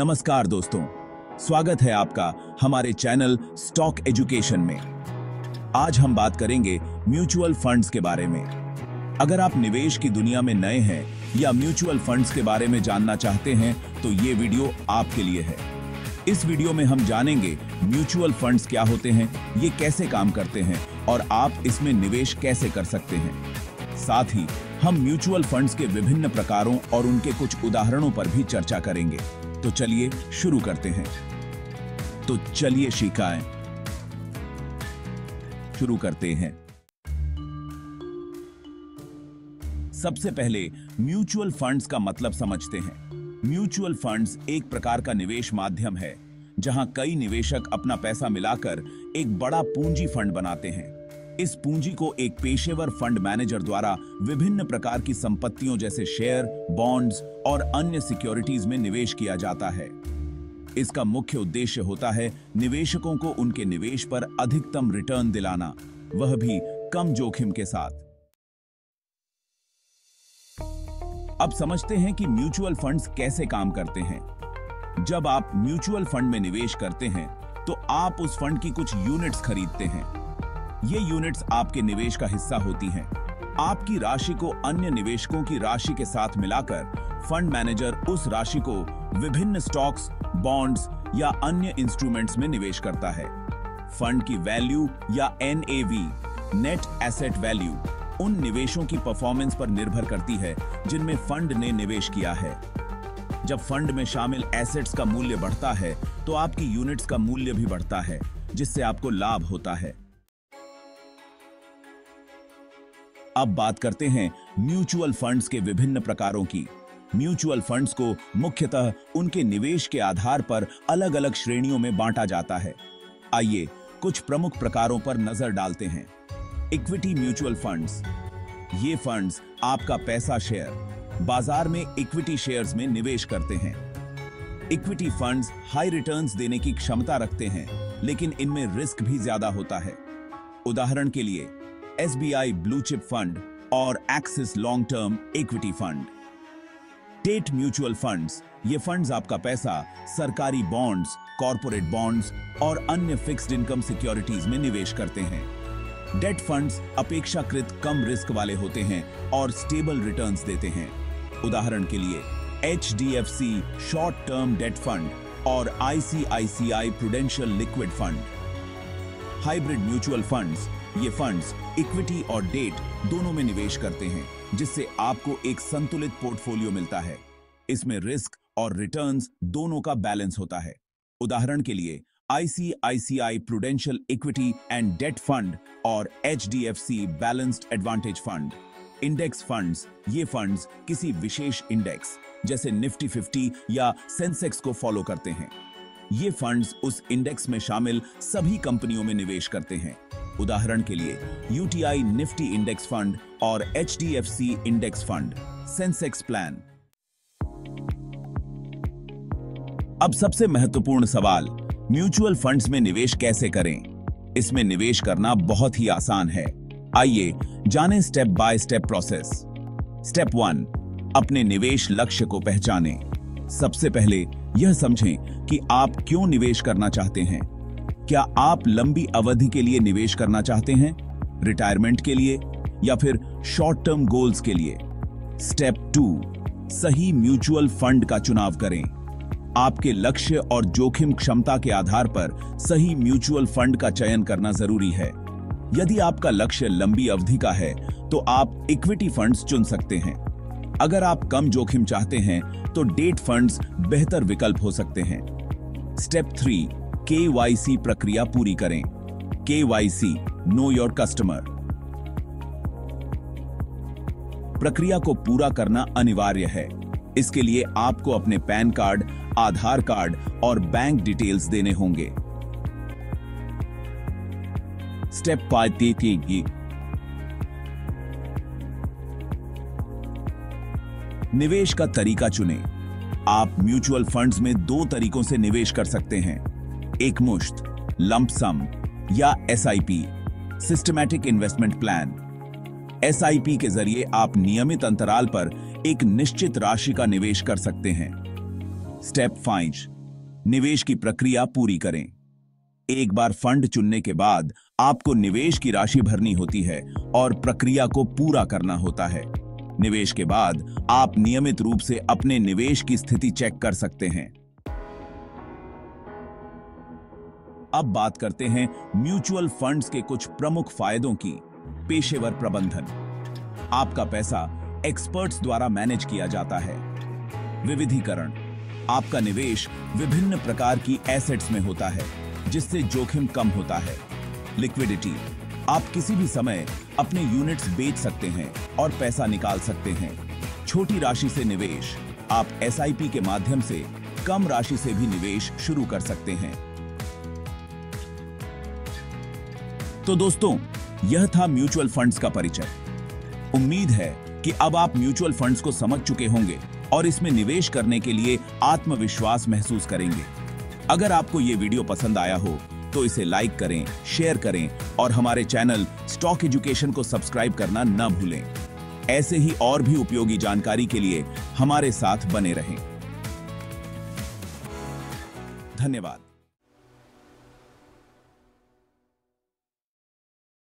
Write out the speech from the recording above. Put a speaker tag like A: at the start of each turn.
A: नमस्कार दोस्तों, स्वागत है आपका हमारे चैनल स्टॉक एजुकेशन में। आज हम बात करेंगे म्यूचुअल फंड्स के बारे में। अगर आप निवेश की दुनिया में नए हैं या म्यूचुअल फंड्स के बारे में जानना चाहते हैं तो ये वीडियो आपके लिए है। इस वीडियो में हम जानेंगे म्यूचुअल फंड्स क्या होते हैं, ये कैसे काम करते हैं और आप इसमें निवेश कैसे कर सकते हैं। साथ ही हम म्यूचुअल फंड्स के विभिन्न प्रकारों और उनके कुछ उदाहरणों पर भी चर्चा करेंगे। तो चलिए शुरू करते हैं। तो चलिए शिकाएं शुरू करते हैं। सबसे पहले म्यूचुअल फंड्स का मतलब समझते हैं। म्यूचुअल फंड्स एक प्रकार का निवेश माध्यम है जहां कई निवेशक अपना पैसा मिलाकर एक बड़ा पूंजी फंड बनाते हैं। इस पूंजी को एक पेशेवर फंड मैनेजर द्वारा विभिन्न प्रकार की संपत्तियों जैसे शेयर, बॉन्ड्स और अन्य सिक्योरिटीज में निवेश किया जाता है। इसका मुख्य उद्देश्य होता है निवेशकों को उनके निवेश पर अधिकतम रिटर्न दिलाना, वह भी कम जोखिम के साथ। अब समझते हैं कि म्यूचुअल फंड्स कैसे काम करते हैं। जब आप म्यूचुअल फंड में निवेश करते हैं तो आप उस फंड की कुछ यूनिट्स खरीदते हैं। ये यूनिट्स आपके निवेश का हिस्सा होती हैं। आपकी राशि को अन्य निवेशकों की राशि के साथ मिलाकर फंड मैनेजर उस राशि को विभिन्न स्टॉक्स, बॉन्ड्स या अन्य इंस्ट्रूमेंट्स में निवेश करता है। फंड की वैल्यू या NAV, नेट एसेट वैल्यू, उन निवेशों की परफॉर्मेंस पर निर्भर करती है जिनमें फंड ने निवेश किया है। जब फंड में शामिल एसेट्स का मूल्य बढ़ता है तो आपकी यूनिट्स का मूल्य भी बढ़ता है, जिससे आपको लाभ होता है। अब बात करते हैं म्यूचुअल फंड्स के विभिन्न प्रकारों की। म्यूचुअल फंड्स को मुख्यतः उनके निवेश के आधार पर अलग अलग श्रेणियों में बांटा जाता है। आइए कुछ प्रमुख प्रकारों पर नजर डालते हैं। Equity mutual funds. ये फंड्स आपका पैसा शेयर बाजार में इक्विटी शेयर्स में निवेश करते हैं। इक्विटी फंड्स हाई रिटर्न्स देने की क्षमता रखते हैं, लेकिन इनमें रिस्क भी ज्यादा होता है। उदाहरण के लिए SBI ब्लू चिप फंड और axis long term equity fund. Debt mutual funds. ये फंड्स आपका पैसा सरकारी बॉन्ड्स, कॉर्पोरेट बॉन्ड्स और अन्य फिक्स्ड इनकम सिक्योरिटीज में निवेश करते हैं। डेट फंड्स अपेक्षाकृत कम रिस्क वाले होते हैं और स्टेबल रिटर्न्स देते हैं। उदाहरण के लिए HDFC short term debt fund और ICICI prudential liquid fund. Hybrid mutual funds. ये फंड्स इक्विटी और डेट दोनों में निवेश करते हैं, जिससे आपको एक संतुलित पोर्टफोलियो मिलता है। इसमें रिस्क और रिटर्न्स दोनों का बैलेंस होता है। उदाहरण के लिए ICICI prudential equity and debt fund और HDFC balanced advantage fund. Index funds. ये फंड्स किसी विशेष इंडेक्स जैसे निफ्टी 50 या सेंसेक्स को फॉलो करते हैं। ये फंड्स उस इंडेक्स में शामिल सभी कंपनियों में निवेश करते हैं। उदाहरण के लिए UTI निफ्टी इंडेक्स फंड और HDFC index fund, Sensex plan. अब सबसे महत्वपूर्ण सवाल, म्यूचुअल फंड्स में निवेश कैसे करें? इसमें निवेश करना बहुत ही आसान है। आइए जानें step by step process. Step 1, अपने निवेश लक्ष्य को पहचानें। सबसे पहले यह समझें कि आप क्यों निवेश करना चाहते हैं। क्या आप लंबी अवधि के लिए निवेश करना चाहते हैं, रिटायरमेंट के लिए या फिर शॉर्ट टर्म गोल्स के लिए? स्टेप 2, सही म्यूचुअल फंड का चुनाव करें। आपके लक्ष्य और जोखिम क्षमता के आधार पर सही म्यूचुअल फंड का चयन करना जरूरी है। यदि आपका लक्ष्य लंबी अवधि का है तो आप इक्विटी फंड्स चुन सकते हैं। अगर आप कम जोखिम चाहते हैं तो डेट फंड्स बेहतर विकल्प हो सकते हैं। स्टेप 3, KYC प्रक्रिया पूरी करें। KYC, know your customer. प्रक्रिया को पूरा करना अनिवार्य है। इसके लिए आपको अपने पैन कार्ड, आधार कार्ड और बैंक डिटेल्स देने होंगे। स्टेप 5, निवेश का तरीका चुनें। आप म्यूचुअल फंड्स में 2 तरीकों से निवेश कर सकते हैं। एक मुश्त, लंप सम या SIP, systematic investment plan. SIP के जरिए आप नियमित अंतराल पर एक निश्चित राशि का निवेश कर सकते हैं। स्टेप 5, निवेश की प्रक्रिया पूरी करें। एक बार फंड चुनने के बाद आपको निवेश की राशि भरनी होती है और प्रक्रिया को पूरा करना होता है। निवेश के बाद आप नियमित रूप से अपने निवेश की स्थिति चेक कर सकते हैं। अब बात करते हैं म्यूचुअल फंड्स के कुछ प्रमुख फायदों की। पेशेवर प्रबंधन, आपका पैसा एक्सपर्ट्स द्वारा मैनेज किया जाता है। विविधीकरण, आपका निवेश विभिन्न प्रकार की एसेट्स में होता है जिससे जोखिम कम होता है। लिक्विडिटी, आप किसी भी समय अपने यूनिट्स बेच सकते हैं और पैसा निकाल सकते हैं। छोटी राशि से निवेश, आप एसआईपी के माध्यम से कम राशि से भी निवेश शुरू कर सकते हैं। तो दोस्तों, यह था म्यूचुअल फंड्स का परिचय। उम्मीद है कि अब आप म्यूचुअल फंड्स को समझ चुके होंगे और इसमें निवेश करने के लिए आत्मविश्वास महसूस करेंगे। अगर आपको यह वीडियो पसंद आया हो तो इसे लाइक करें, शेयर करें और हमारे चैनल स्टॉक एजुकेशन को सब्सक्राइब करना न भूलें। ऐसे ही और भी उपयोगी जानकारी के लिए हमारे साथ बने रहें। धन्यवाद।